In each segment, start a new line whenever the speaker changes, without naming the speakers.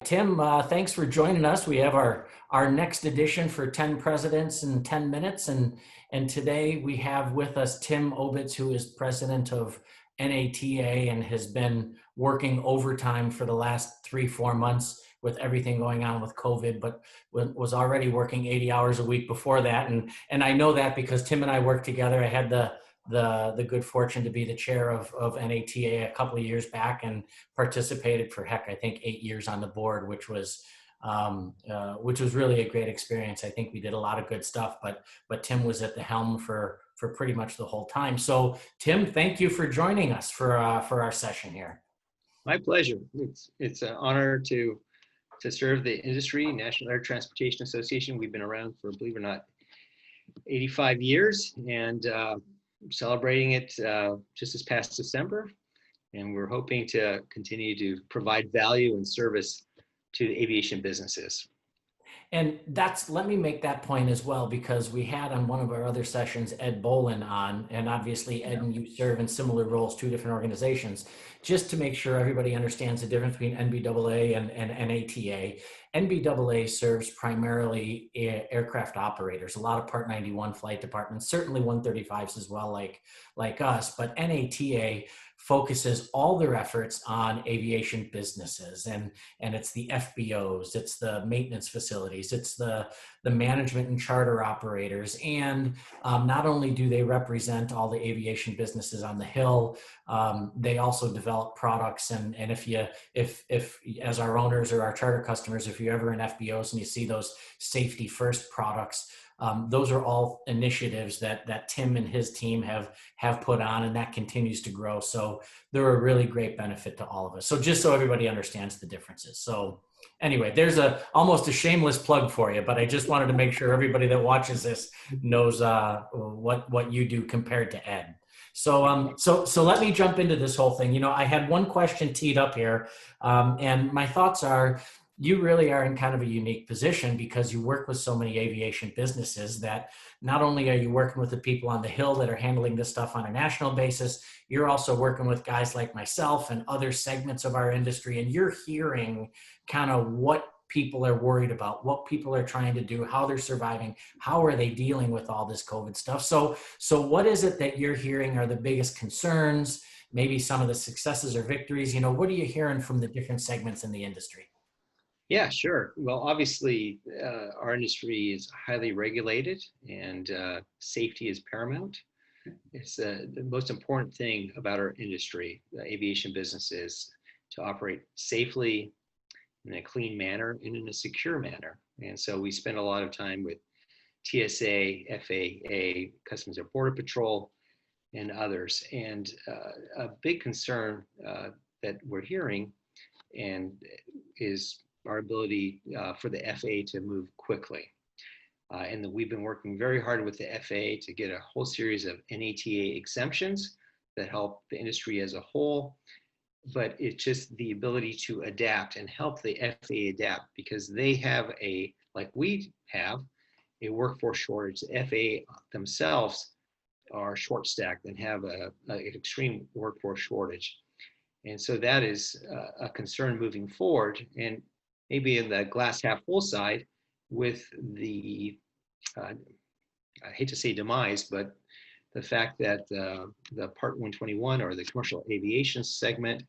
Tim, thanks for joining us. We have our next edition for 10 Presidents in 10 Minutes. And today we have with us Tim Obitts, who is president of NATA and has been working overtime for the last 3-4 months with everything going on with COVID, but was already working 80 hours a week before that. And I know that because Tim and I worked together. I had the good fortune to be the chair of NATA a couple of years back and participated for, heck, I think 8 years on the board, which was really a great experience. I think we did a lot of good stuff, but Tim was at the helm for pretty much the whole time. So Tim, thank you for joining us for our session here.
My pleasure. It's an honor to serve the industry, National Air Transportation Association. We've been around for, believe it or not, 85 years, and celebrating it just this past December. And we're hoping to continue to provide value and service to the aviation businesses.
And let me make that point as well, because we had on one of our other sessions, Ed Bolin on, and obviously Ed and you serve in similar roles, two different organizations, just to make sure everybody understands the difference between NBAA and NATA. NBAA serves primarily aircraft operators, a lot of Part 91 flight departments, certainly 135s as well, like us, but NATA focuses all their efforts on aviation businesses, and it's the FBOs, it's the maintenance facilities, it's the management and charter operators, and not only do they represent all the aviation businesses on the Hill, they also develop products. And if as our owners or our charter customers, if you're ever in FBOs and you see those safety first products, those are all initiatives that Tim and his team have put on, and that continues to grow. So they're a really great benefit to all of us. So just so everybody understands the differences. So anyway, there's almost a shameless plug for you, but I just wanted to make sure everybody that watches this knows what you do compared to Ed. So let me jump into this whole thing. You know, I had one question teed up here, and my thoughts are, you really are in kind of a unique position because you work with so many aviation businesses that not only are you working with the people on the Hill that are handling this stuff on a national basis, you're also working with guys like myself and other segments of our industry, and you're hearing kind of what people are worried about, what people are trying to do, how they're surviving, how are they dealing with all this COVID stuff. So what is it that you're hearing are the biggest concerns, maybe some of the successes or victories? You know, what are you hearing from the different segments in the industry?
Yeah, sure. Well, obviously, our industry is highly regulated, and safety is paramount. It's the most important thing about our industry, the aviation business, is to operate safely, in a clean manner, and in a secure manner. And so we spend a lot of time with TSA, FAA, Customs and Border Patrol, and others. And a big concern that we're hearing is our ability for the FAA to move quickly. And we've been working very hard with the FAA to get a whole series of NATA exemptions that help the industry as a whole. But it's just the ability to adapt and help the FAA adapt, because they have like we have, a workforce shortage. The FAA themselves are short-stacked and have an extreme workforce shortage. And so that is a concern moving forward. And maybe in the glass half full side, with the, I hate to say demise, but the fact that the Part 121 or the commercial aviation segment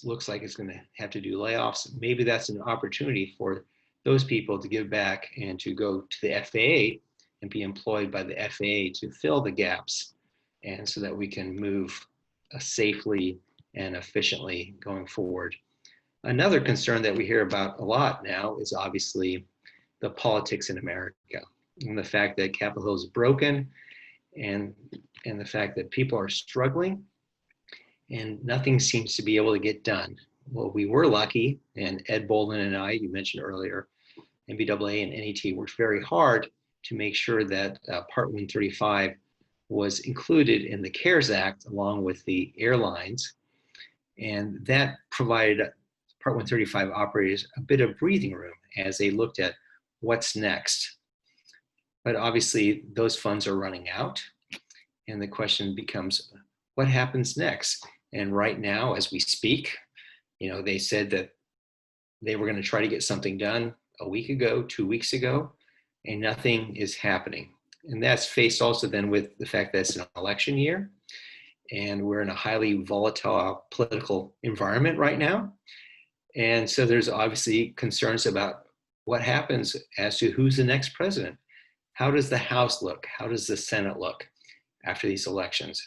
looks like it's going to have to do layoffs. Maybe that's an opportunity for those people to give back and to go to the FAA and be employed by the FAA to fill the gaps, and so that we can move safely and efficiently going forward. Another concern that we hear about a lot now is obviously the politics in America, and the fact that Capitol Hill is broken, and the fact that people are struggling and nothing seems to be able to get done. Well, we were lucky, and Ed Bolin and I, you mentioned earlier, NBAA and NAT worked very hard to make sure that Part 135 was included in the CARES Act along with the airlines, and that provided Part 135 operators a bit of breathing room as they looked at what's next. But obviously those funds are running out, and the question becomes, what happens next? And right now, as we speak, you know, they said that They were going to try to get something done a week ago, 2 weeks ago, and nothing is happening. And that's faced also then with the fact that it's an election year and we're in a highly volatile political environment right now. And so there's obviously concerns about what happens as to who's the next president. How does the House look? How does the Senate look after these elections?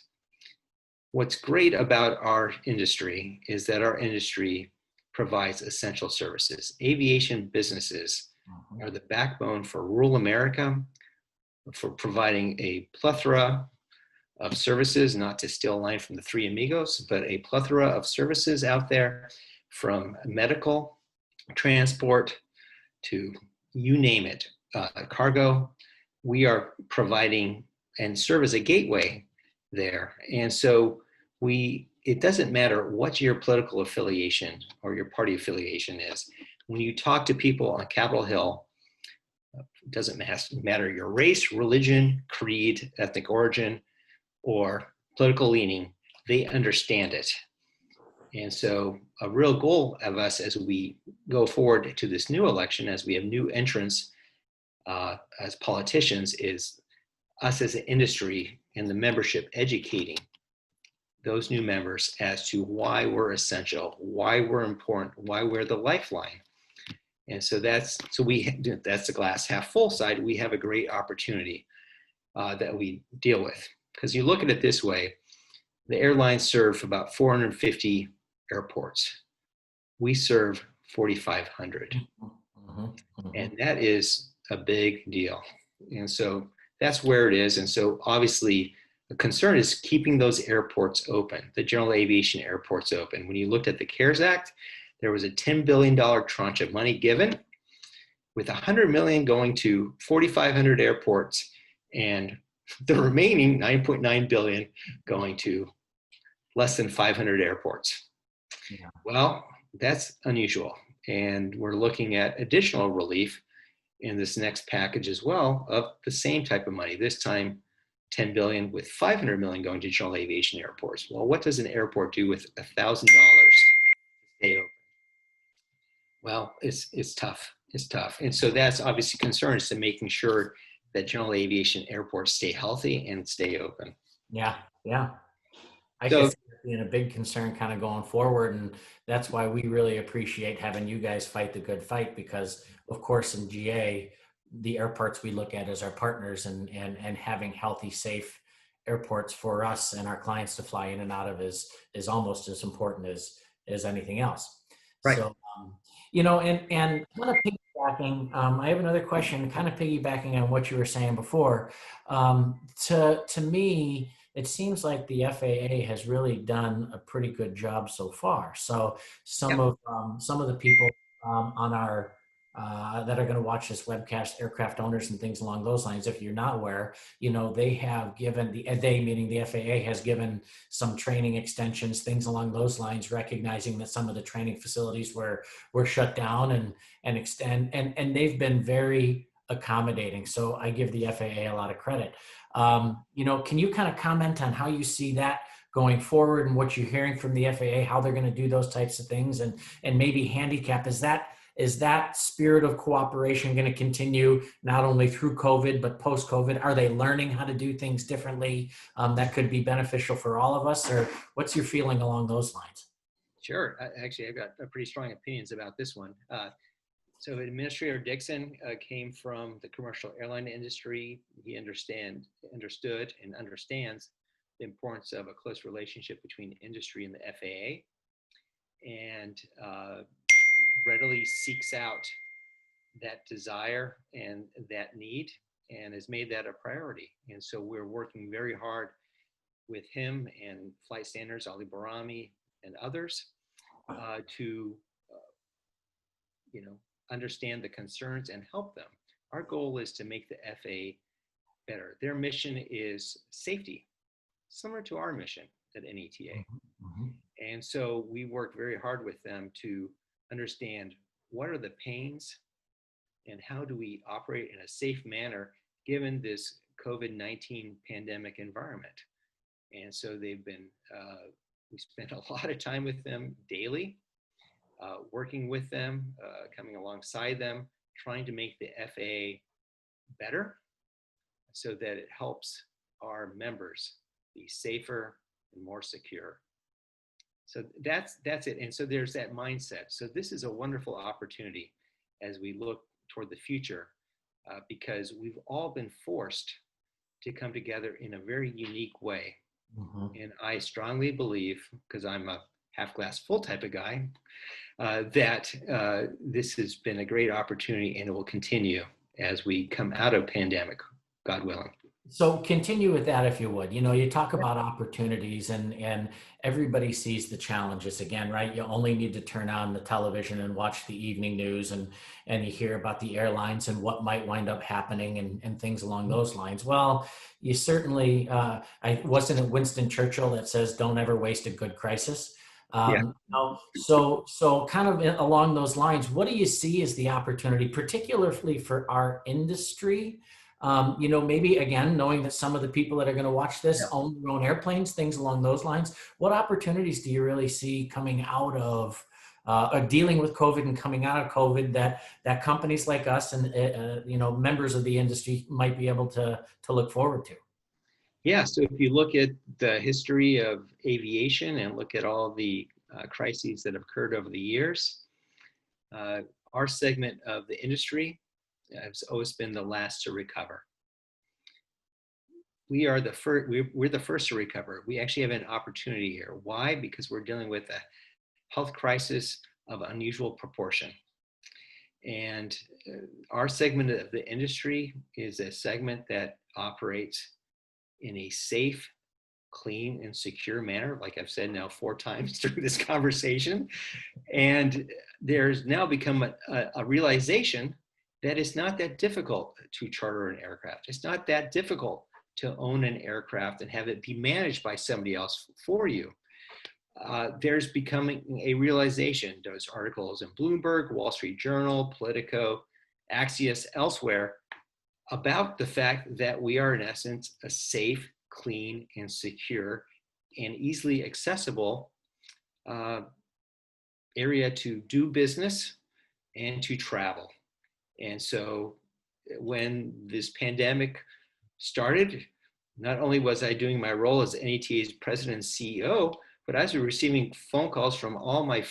What's great about our industry is that our industry provides essential services. Aviation businesses are the backbone for rural America, for providing a plethora of services, not to steal a line from the Three Amigos, but a plethora of services out there, from medical, transport, to you name it, cargo. We are providing and serve as a gateway there. And so it doesn't matter what your political affiliation or your party affiliation is. When you talk to people on Capitol Hill, it doesn't matter your race, religion, creed, ethnic origin, or political leaning, they understand it. And so a real goal of us as we go forward to this new election, as we have new entrants as politicians, is us as an industry and the membership educating those new members as to why we're essential, why we're important, why we're the lifeline. And so that's the glass half full side. We have a great opportunity that we deal with. Because you look at it this way, the airlines serve about 450 airports. We serve 4,500. And that is a big deal. And so that's where it is. And so obviously the concern is keeping those airports open, the general aviation airports open. When you looked at the CARES Act, there was a $10 billion tranche of money given, with $100 million going to 4,500 airports and the remaining $9.9 billion going to less than 500 airports. Yeah. Well, that's unusual. And we're looking at additional relief in this next package as well of the same type of money, this time $10 billion with $500 million going to general aviation airports. Well, what does an airport do with $1,000 to stay open? Well, it's tough. It's tough. And so that's obviously concerns to making sure that general aviation airports stay healthy and stay open.
Yeah, yeah. I guess it's being a big concern kind of going forward. And that's why we really appreciate having you guys fight the good fight, because of course in GA, the airports we look at as our partners, and having healthy, safe airports for us and our clients to fly in and out of is almost as important as anything else.
Right.
So, and kind of piggybacking, I have another question, kind of piggybacking on what you were saying before. To me, it seems like the FAA has really done a pretty good job so far. So some of the people on our that are going to watch this webcast, aircraft owners and things along those lines, if you're not aware, they have given meaning the FAA has given some training extensions, things along those lines, recognizing that some of the training facilities were shut down and they've been very accommodating. So I give the FAA a lot of credit. Can you kind of comment on how you see that going forward and what you're hearing from the FAA, how they're going to do those types of things, and maybe handicap, is that spirit of cooperation going to continue not only through COVID, but post-COVID? Are they learning how to do things differently that could be beneficial for all of us? Or what's your feeling along those lines?
Sure. Actually, I've got pretty strong opinions about this one. So Administrator Dixon came from the commercial airline industry. He understood and understands the importance of a close relationship between industry and the FAA, and readily seeks out that desire and that need, and has made that a priority. And so we're working very hard with him and flight standards, Ali Barami and others, to understand the concerns and help them. Our goal is to make the FAA better. Their mission is safety, similar to our mission at NETA. Mm-hmm. And so we work very hard with them to understand what are the pains and how do we operate in a safe manner given this COVID-19 pandemic environment. And so they've been, we spend a lot of time with them daily. working with them, coming alongside them, trying to make the FAA better so that it helps our members be safer and more secure. So that's it. And so there's that mindset. So this is a wonderful opportunity as we look toward the future, because we've all been forced to come together in a very unique way. And I strongly believe, because I'm a half glass full type of guy, that this has been a great opportunity, and it will continue as we come out of pandemic, God willing.
So continue with that if you would. You know, you talk about opportunities and everybody sees the challenges again, right? You only need to turn on the television and watch the evening news and you hear about the airlines and what might wind up happening and things along those lines. Well, you certainly, wasn't it Winston Churchill that says, don't ever waste a good crisis?
Yeah.
So kind of along those lines, what do you see as the opportunity, particularly for our industry? You know, maybe again, knowing that some of the people that are going to watch this own their own airplanes, things along those lines. What opportunities do you really see coming out of dealing with COVID and coming out of COVID that companies like us and you know, members of the industry might be able to look forward to?
Yeah, so if you look at the history of aviation and look at all the crises that have occurred over the years, our segment of the industry has always been the last to recover. We are the first. We're the first to recover. We actually have an opportunity here. Why? Because we're dealing with a health crisis of unusual proportion, and our segment of the industry is a segment that operates in a safe, clean, and secure manner, like I've said now 4 times through this conversation. And there's now become a realization that it's not that difficult to charter an aircraft. It's not that difficult to own an aircraft and have it be managed by somebody else for you. There's becoming a realization. There's articles in Bloomberg, Wall Street Journal, Politico, Axios, elsewhere, about the fact that we are in essence a safe, clean, and secure and easily accessible area to do business and to travel. And so when this pandemic started, not only was I doing my role as NATA's president and CEO, but I was receiving phone calls from all my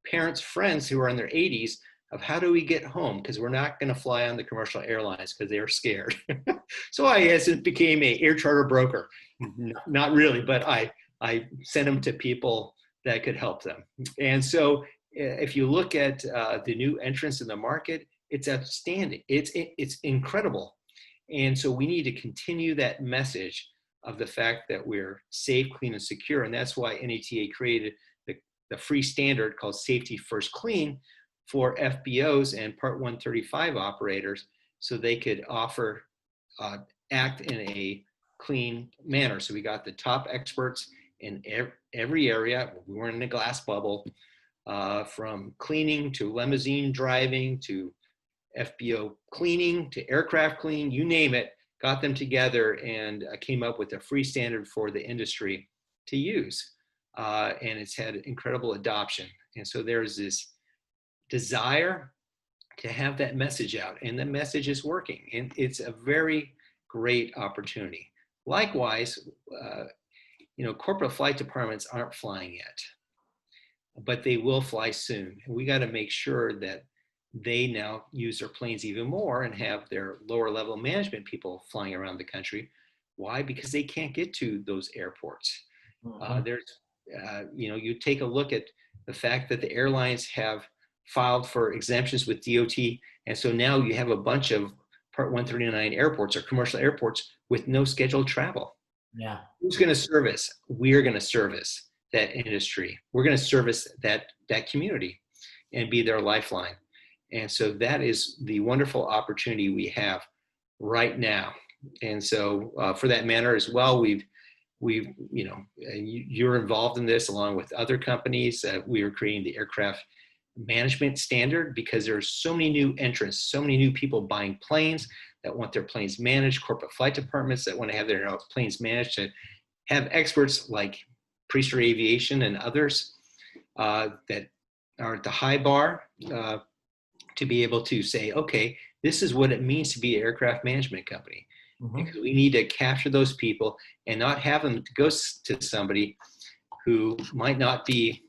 parents' friends who are in their 80s of how do we get home, because we're not going to fly on the commercial airlines because they are scared. So I, as it became an air charter broker, not really, but I sent them to people that could help them. And so if you look at the new entrants in the market, it's outstanding. It's incredible. And so we need to continue that message of the fact that we're safe, clean, and secure. And that's why NATA created the free standard called Safety First Clean for FBOs and Part 135 operators, so they could act in a clean manner. So we got the top experts in every area. We weren't in a glass bubble, from cleaning to limousine driving to FBO cleaning to aircraft cleaning, you name it, got them together and came up with a free standard for the industry to use. And it's had incredible adoption. And so there's this desire to have that message out, and the message is working, and it's a very great opportunity. Likewise, corporate flight departments aren't flying yet, but they will fly soon. And we got to make sure that they now use their planes even more and have their lower level management people flying around the country. Why? Because they can't get to those airports. You take a look at the fact that the airlines have filed for exemptions with DOT. And so now you have a bunch of Part 139 airports or commercial airports with no scheduled travel.
Yeah.
Who's going to service? We're going to service that industry. We're going to service that community and be their lifeline. And so that is the wonderful opportunity we have right now. And so for that matter as well, you're involved in this along with other companies. We are creating the aircraft management standard because there are so many new entrants, so many new people buying planes that want their planes managed, corporate flight departments that want to have their planes managed, to have experts like Priester Aviation and others that are at the high bar to be able to say, okay, this is what it means to be an aircraft management company.
Mhm.
Because we need to capture those people and not have them go to somebody who might not be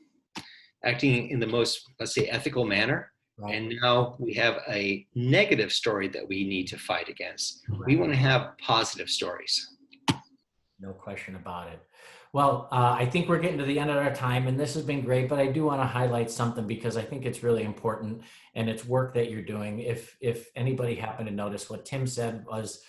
acting in the most, let's say, ethical manner.
Right.
And now we have a negative story that we need to fight against. We
Right.
want to have positive stories.
No question about it. Well, I think we're getting to the end of our time, and this has been great, but I do want to highlight something because I think it's really important, and it's work that you're doing. If anybody happened to notice, what Tim said was,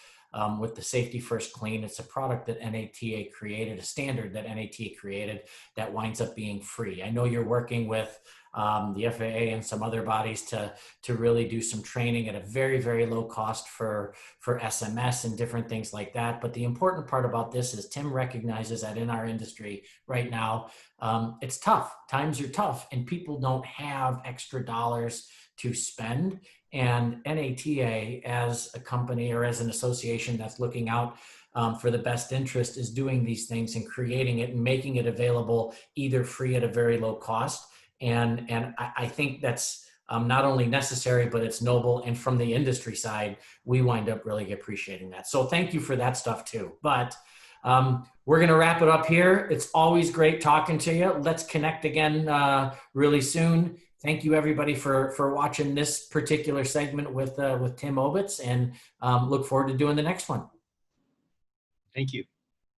with the Safety First Clean, it's a product that NATA created, a standard that NATA created that winds up being free. I know you're working with the FAA and some other bodies to really do some training at a very, very low cost for SMS and different things like that. But the important part about this is Tim recognizes that in our industry right now, it's tough. Times are tough, and people don't have extra dollars to spend. And NATA, as a company or as an association that's looking out for the best interest, is doing these things and creating it and making it available either free at a very low cost. And I think that's not only necessary, but it's noble. And from the industry side, we wind up really appreciating that. So thank you for that stuff too. But we're going to wrap it up here. It's always great talking to you. Let's connect again really soon. Thank you everybody for watching this particular segment with Tim Obitts, and look forward to doing the next one.
Thank you.